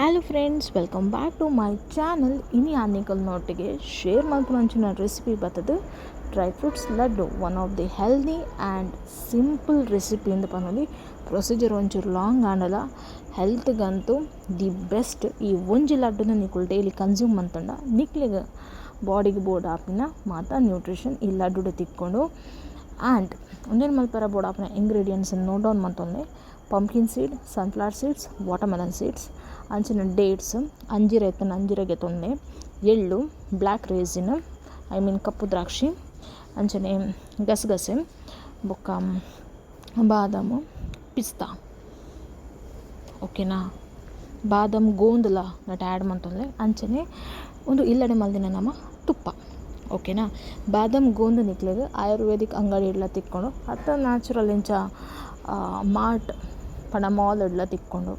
Hello friends, welcome back to my channel. ಇನಿ ಆನಿಕಲ್ನೊಟ್ಟಿಗೆ share ಮಾಡ್ಕೊಂಡಂಚಿನ ರೆಸಿಪಿ ಬರ್ತದೆ dry fruits laddu. One of the healthy and simple recipe ಅಂತ ಪನ್ನೋಲಿ. ಪ್ರೊಸೀಜರ್ ಒಂಚೂರು ಲಾಂಗ್ ಆಂಡಲ್ಲ, ಹೆಲ್ತ್ಗಂತೂ ದಿ ಬೆಸ್ಟ್. ಈ ಒಂಜಿ ಲಡ್ಡುನ ನಿಕುಲು ಡೈಲಿ ಕನ್ಸ್ಯೂಮ್ ಅಂತಂಡ ನಿಕ್ಲಿಗೆ ಬಾಡಿಗೆ ಬೋರ್ಡ್ ಆಪಿನ ಮಾತ ನ್ಯೂಟ್ರಿಷನ್ ಈ ಲಡ್ಡುಡೆ ತಿಕ್ಕೊಂಡು. ಆ್ಯಂಡ್ ಒಂದೇನು ಮಲ್ಪರ ಬೋರ್ಡ್ ಆಪಿನ ಇಂಗ್ರೀಡಿಯೆಂಟ್ಸನ್ನು ನೋಟ್ ಡೌನ್ ಮಾಡ್ತೊಂದೆ. Pumpkin seed, sunflower seeds, watermelon seeds, ಅಂಚಿನ ಡೇಟ್ಸ್, ಅಂಜೀರ ಎತ್ತನ ಅಂಜೀರಗೆ ತೊಂದೆ, ಎಳ್ಳು, ಬ್ಲ್ಯಾಕ್ ರೇಸಿನ್ ಕಪ್ಪು ದ್ರಾಕ್ಷಿ, ಅಂಚನೆ ಗಸಗಸೆ, ಬೊಕ್ಕ ಬಾದಾಮು, ಪಿಸ್ತಾ. ಓಕೆನಾ, ಬಾದಾಮ್ ಗೋಂದಲ ನಟ ಆ್ಯಡ್ ಮಾಡ್ತಂದ್ರೆ ಅಂಚನೆ ಒಂದು ಇಲ್ಲಡೆ ಮಲ್ದಿನ ನಮ್ಮ ತುಪ್ಪ. ಓಕೆನಾ, ಬಾದಾಮ್ ಗೋಂದು ನಿಕ್ಲಿಗೆ ಆಯುರ್ವೇದಿಕ್ ಅಂಗಡಿ ಇಡ್ಲ ತಿಕ್ಕೊಂಡು ಅಥವಾ ನ್ಯಾಚುರಲ್ ಇಂಚ ಮಾರ್ಟ್ ಪಣ ಮಾಲ್ ಇಡ್ಲ ತಿಕ್ಕೊಂಡು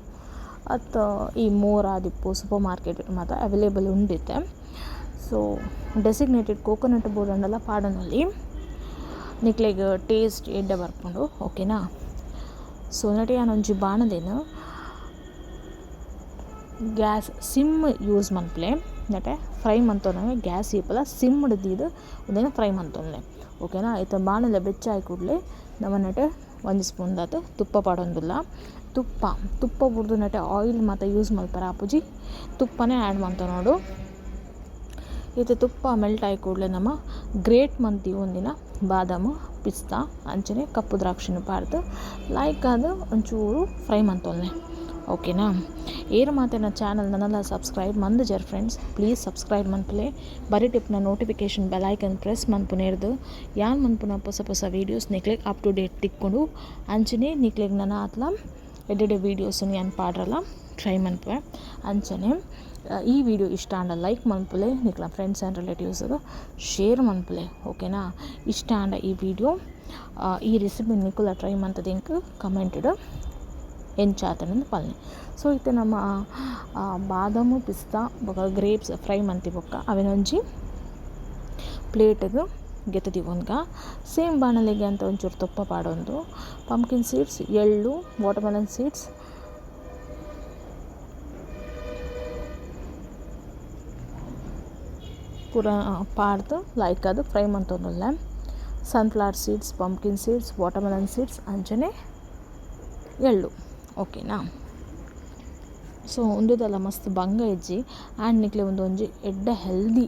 ಅಥವಾ ಈ ಮೋರ್ ಆದಿಪ್ಪು ಸೂಪರ್ ಮಾರ್ಕೆಟ್ ಮಾತ್ರ ಅವೈಲೇಬಲ್ ಉಂಡಿತ್ತೆ. ಸೊ ಡೆಸಿಗ್ನೇಟೆಡ್ ಕೋಕೋನಟ್ ಬೋರ್ಡ್ ಅಂಡಲ್ಲ ಪಾಡನಲ್ಲಿ ನಿಕ್ಲೆಗ್ ಟೇಸ್ಟ್ ಎಡ್ಡೆ ಬರ್ಕೊಂಡು. ಓಕೆನಾ, ಸೊ ನಟಿ ಒಂಜಿ ಬಾಣದೇನು ಗ್ಯಾಸ್ ಸಿಮ್ ಯೂಸ್ ಮನ್ಪ್ಲೆ ನಟೆ ಫ್ರೈ ಮಂತೊಂದಂಗೆ ಗ್ಯಾಸ್ ಈಪಲ ಸಿಮ್ ಹಿಡ್ದಿದ್ದು ಒಂದೇನು ಫ್ರೈ ಮಂತೊಂದೆ. ಓಕೆನಾ, ಆಯ್ತು ಬಾಣಲೆ ಬೆಚ್ಚಾಯಿ ಕೂಡಲೇ ನಮ್ಮ ನಟೆ 1 ಸ್ಪೂನ್ ದಾತು ತುಪ್ಪ ಪಾಡೊಂದಿಲ್ಲ. ತುಪ್ಪ ಬುಡ್ದು ನಟೆ ಆಯಿಲ್ ಮಾತ್ರ ಯೂಸ್ ಮಲ್ಪರ ಆಪುಜಿ ತುಪ್ಪನೇ ಆ್ಯಡ್ ಮಾಡ್ತಾ ನೋಡು. ಇದು ತುಪ್ಪ ಮೆಲ್ಟ್ ಆಗಿ ಕೂಡಲೇ ನಮ್ಮ ಗ್ರೇಟ್ ಮಂತಿ ಒಂದಿನ ಬಾದಾಮು, ಪಿಸ್ತಾ, ಅಂಚನೆ ಕಪ್ಪು ದ್ರಾಕ್ಷಿನ ಪಾಡ್ದು ಲೈಕ್ ಅದು ಒಂಚೂರು ಫ್ರೈ ಮಂತೊಂದೆ. ಓಕೆನಾ, ಏರು ಮಾತೇನ ಚಾನಲ್ ನನ್ನೆಲ್ಲ ಸಬ್ಸ್ಕ್ರೈಬ್ ಮಂದು ಜರ್ ಫ್ರೆಂಡ್ಸ್, ಪ್ಲೀಸ್ ಸಬ್ಸ್ಕ್ರೈಬ್ ಮನ್ಪುಲೆ. ಬರೀ ಟಿಪ್ನ ನೋಟಿಫಿಕೇಷನ್ ಬೆಲೈಕನ್ ಪ್ರೆಸ್ ಮನ್ಪುನೇರ್ದು ಯಾನ್ ಮನ್ಪುನ ಹೊಸ ವೀಡಿಯೋಸ್ ನಿಕ್ಲೆಗ್ ಅಪ್ ಟು ಡೇಟ್ ತಿಕ್ಕೊಂಡು ಅಂಚನೆ ನಿಕ್ಲೆಗ್ ನನ್ನ ಆತ್ಲ ಎಡ್ಡೆಡೆ ವೀಡಿಯೋಸನ್ನು ಏನು ಪಾಡ್ರಲ್ಲ ಟ್ರೈ ಮನ್ಪುವೆ. ಅಂಚನೆ ಈ ವಿಡಿಯೋ ಇಷ್ಟ ಆಂಡ ಲೈಕ್ ಮನ್ಪುಲೆ, ನಿಕ್ಲ ಫ್ರೆಂಡ್ಸ್ ಆ್ಯಂಡ್ ರಿಲೇಟಿವ್ಸ್ ಶೇರ್ ಮನ್ಪುಲೆ. ಓಕೆನಾ, ಇಷ್ಟ ಆಂಡ ಈ ವಿಡಿಯೋ ಈ ರೆಸಿಪಿ ನಿಕುಲ ಟ್ರೈ ಮಂತದ ಇಂಕ್ ಕಮೆಂಟೆಡ್ ಎಂಚಾತನಂದು ಪಲ್ಲೆ. ಸೊ ಇತ್ತೆ ನಮ್ಮ ಬಾದಾಮು, ಪಿಸ್ತಾ ಬೊಕ್ಕ ಗ್ರೇಪ್ಸ್ ಫ್ರೈ ಮಂತಿ ಬೊಕ್ಕ ಅವೆನೊಂಜಿ ಪ್ಲೇಟ್ಗೆ ಗೆತ್ತದಿ ಒಂದ್ಗ ಸೇಮ್ ಬಾಣಲೆಗೆ ಅಂತ ಒಂಚೂರು ತುಪ್ಪ ಪಾಡೊಂದು. ಪಂಪ್ಕಿನ್ ಸೀಡ್ಸ್, ಎಳ್ಳು, ವಾಟರ್ಮೆಲನ್ ಸೀಡ್ಸ್, ಪೂರ ಪಾಡ್ದು ಲೈಕ್ ಅದು ಫ್ರೈ ಮಂತೊಂದುಲ್ಲ. Sunflower seeds, pumpkin seeds, watermelon seeds, ಅಂಚನೆ ಎಳ್ಳು. ಓಕೆನಾ, ಸೊ ಉಂದುದಲ್ಲ ಮಸ್ತ್ ಬಂಗ ಇಜ್ಜಿ ಆ್ಯಂಡ್ ನಿಕ್ಲೆ ಒಂದೊಂಜಿ ಎಡ್ಡ ಹೆಲ್ದಿ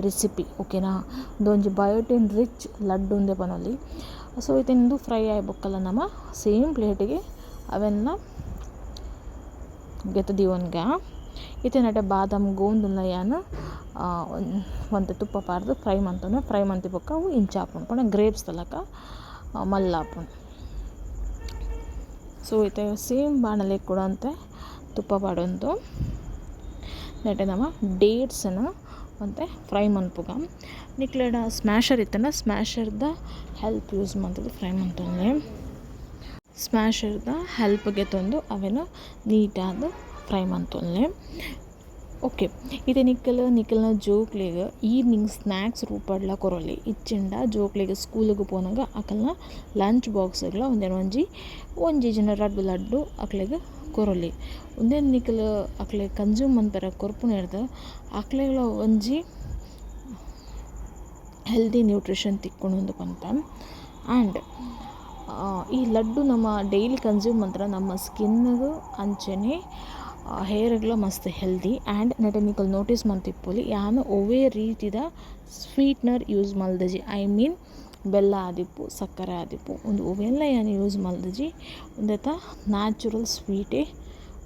ರೆಸಿಪಿ. ಓಕೆನಾ, ಒಂದೊಂಜಿ ಬಯೋಟಿನ್ ರಿಚ್ ಲಡ್ಡು ಉಂದೆ ಪನೊಲಿ. ಸೊ ಇದೊಂದು ಫ್ರೈ ಆಗಿ ಬೊಕ್ಕಲ್ಲ ನಮ್ಮ ಸೇಮ್ ಪ್ಲೇಟಿಗೆ ಅವೆಲ್ಲ ಗೆತ್ತದಿ ಒನ್ಗ ಇತ್ತೆ ನಟೆ ಬಾದಾಮ್ ಗೋಂದುಲ್ಲ ಯಾನು ಒಂದು ತುಪ್ಪ ಪಾಡ್ದು ಫ್ರೈ ಮಂತಿ ಬೊಕ್ಕ ಅವು ಇಂಚಾಪುಂಡು ಪಣ ಗ್ರೇಪ್ಸ್ ತಲಕ ಮಲ್ಲಾಪುಂಡು. ಸೊ ಇತ್ತೆ ಸೇಮ್ ಬಾಣಲೆ ಕೂಡ ಅಂತೆ ತುಪ್ಪ ಪಾಡೊಂದು ನಟೆ ನಮ್ಮ ಡೇಟ್ಸನ್ನು ಮತ್ತು ಫ್ರೈ ಮನ್ಪುಗ ನಿಕ್ಲೆಡ ಸ್ಮ್ಯಾಶರ್ ಇತ್ತಂಡ ಸ್ಮ್ಯಾಶರ್ದ ಹೆಲ್ಪ್ ಯೂಸ್ ಮಾಡ್ತದೆ ಫ್ರೈ ಮಂತೊಂದೆ. ಸ್ಮ್ಯಾಶರ್ದ ಹೆಲ್ಪ್ಗೆ ತಂದು ಅವೆಲ್ಲ ನೀಟಾದ ಫ್ರೈ ಮಂತೊಂದೆ. ಓಕೆ, ಇದು ನಿಕ್ಕಲ್ನ ಜೋಕ್ಲಿಗೆ ಈವ್ನಿಂಗ್ ಸ್ನ್ಯಾಕ್ಸ್ ರೂಪಡ್ಲ ಕೊರೊಲಿ ಇಚ್ಚಿಂಡ ಜೋಕ್ಲಿಗೆ ಸ್ಕೂಲಿಗೆ ಪೋನಾಗ ಅಕಲ್ನ ಲಂಚ್ ಬಾಕ್ಸ್ಗಳ ಒಂಜಿ ಜನ ಲಡ್ಡು ಅಕ್ಲೆಗೆ ಕೊರೊಲಿ ಒಂದೇನು ನಿಕ್ಕಲು ಅಕ್ಲೆ ಕನ್ಸ್ಯೂಮ್ ಮನ್ಪರ ಕೊರ್ಪುನೇರ್ದು ಅಕ್ಲೆಗಳ ಒಂಜಿ ಹೆಲ್ದಿ ನ್ಯೂಟ್ರಿಷನ್ ತಿಕ್ಕೊಂಡು ಪಂಪ. ಆ್ಯಂಡ್ ಈ ಲಡ್ಡು ನಮ್ಮ ಡೈಲಿ ಕನ್ಸ್ಯೂಮ್ ಮಂತ್ರ ನಮ್ಮ ಸ್ಕಿನ್ನಿಗೂ ಅಂಚನೆ ಹೇರ್ಗಳ ಮಸ್ತ್ ಹೆಲ್ದಿ. ಆ್ಯಂಡ್ ನಟೆ ನಿಕ್ಕಲು ನೋಟಿಸ್ ಮಂತಿಪ್ಪೊಲಿ ಯಾನು ಒವೇ ರೀತಿದ ಸ್ವೀಟ್ನರ್ ಯೂಸ್ ಮಲ್ದಜಿ ಬೆಲ್ಲ ಆದಿಪ್ಪು ಸಕ್ಕರೆ ಆದಿಪ್ಪು ಒಂದು ಅವೆಲ್ಲ ಏನು ಯೂಸ್ ಮಲ್ದಜಿ ಒಂದೆತ ನ್ಯಾಚುರಲ್ ಸ್ವೀಟೇ.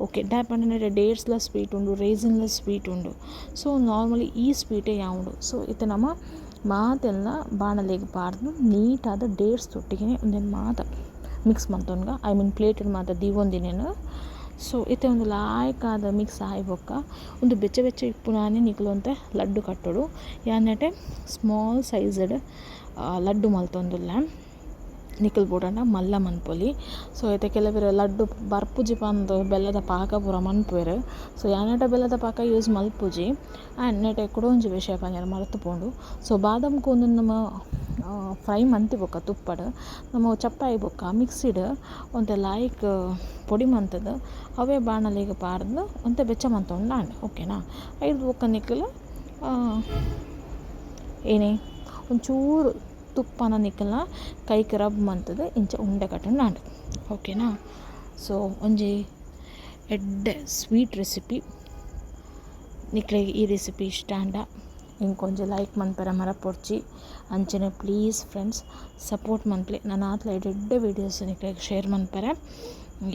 ಓಕೆ, ಡ್ಯಾಪಂಡ ಡೇಟ್ಸ್ಲ ಸ್ವೀಟ್ ಉಂಡು, ರೇಸಿನ್ಲ ಸ್ವೀಟ್ ಉಂಡು. ಸೊ ನಾರ್ಮಲಿ ಈ ಸ್ವೀಟೇ ಯಾವುದು. ಸೊ ಇತ್ತೆ ನಮ್ಮ ಮಾತೆಲ್ಲ ಬಾಣಲೆಗೆ ಪಾಡ್ದು ನೀಟಾದ ಡೇಟ್ಸ್ ತೊಟ್ಟಿಗೆ ಒಂದೇನು ಮಾತ ಮಿಕ್ಸ್ ಮಂತೊನ್ಗ ಪ್ಲೇಟಲ್ಲಿ ಮಾತ ದೀವೊಂದಿನೇನು. ಸೊ ಇತ್ತೆ ಒಂದು ಲಾಯ್ಕಾದ ಮಿಕ್ಸ್ ಆಯ್ ಬೊಕ್ಕ ಒಂದು ಬೆಚ್ಚ ಇಪ್ಪುನಾನೆ ನಿಕಲು ಅಂತ ಲಡ್ಡು ಕಟ್ಟೋಡು ಯಾನಟೆ ಸ್ಮಾಲ್ ಸೈಜ್ಡ್ ಲಡ್ಡು ಮಲ್ತೊಂದುಲ್ಲ. ನಿಕ್ಕಲ್ ಬೋಡಂಡ ಮಲ್ಲ ಮನ್ಪೊಲಿ. ಸೊ ಐತೆ ಕೆಲವೆರು ಲಡ್ಡು ಬರ್ಪುಜಿ ಪಂದ್ ಬೆಲ್ಲದ ಪಾಕ ಪೂರ ಮನ್ಪುವೆರ್. ಸೊ ಯಾನೆಟ ಬೆಲ್ಲದ ಪಾಕ ಯೂಸ್ ಮಲ್ಪುಜಿ. ಆ್ಯಂಡ್ ನೆಟೆ ಕುಡೊಂಜಿ ವಿಷಯ ಪಂಜರ ಮರೆತು ಪೋಂಡು. ಸೊ ಬಾದಾಮ್ ಕೂಂದು ನಮ್ಮ ಫ್ರೈ ಮಂತಿ ಬೊಕ್ಕ ತುಪ್ಪಡ್ ನಮ್ಮ ಚಪ್ಪಾಯಿ ಬೊಕ್ಕ ಮಿಕ್ಸಿಡ್ ಒಂತೆ ಲಾಯ್ಕ್ ಪೊಡಿ ಮಂತದ ಅವೇ ಬಾಣಲೆಗ್ ಪಾರ್ದು ಒಂತೆ ಬೆಚ್ಚ ಮಂತೊಂಡು ಓಕೆನಾ. ಐದು ಬೊಕ್ಕ ನಿಕ್ಕಲು ಏನೇ ಒಂಚೂರು ತುಪ್ಪನ ನಿಕ್ಕಲ್ನ ಕೈಗೆ ರಬ್ ಮಂತದ ಇಂಚ ಉಂಡೆ ಕಟ್ಟಂಡು ಓಕೆನಾ. ಸೊ ಒಂಜಿ ಎಡ್ಡೆ ಸ್ವೀಟ್ ರೆಸಿಪಿ ನಿಕ್ಲೆಗ್ ಈ ರೆಸಿಪಿ ಇಷ್ಟ ಅಂಡ ಇಂಕೊಂಜಿ ಲೈಕ್ ಮನ್ಪೆರ ಮರಪೊಡ್ಚಿ. ಅಂಚನೆ ಪ್ಲೀಸ್ ಫ್ರೆಂಡ್ಸ್ ಸಪೋರ್ಟ್ ಮನ್ಪ್ಲೆ ನಾನು ಆತ್ಲ ಎಡ್ಡೆ ವೀಡಿಯೋಸ್ ನಿಕ್ಲೆಗ್ ಶೇರ್ ಮನ್ಪೆರೆ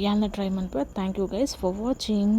ಯಾನ್ನ ಟ್ರೈ ಮನ್ಪೆ. Thank you guys for watching.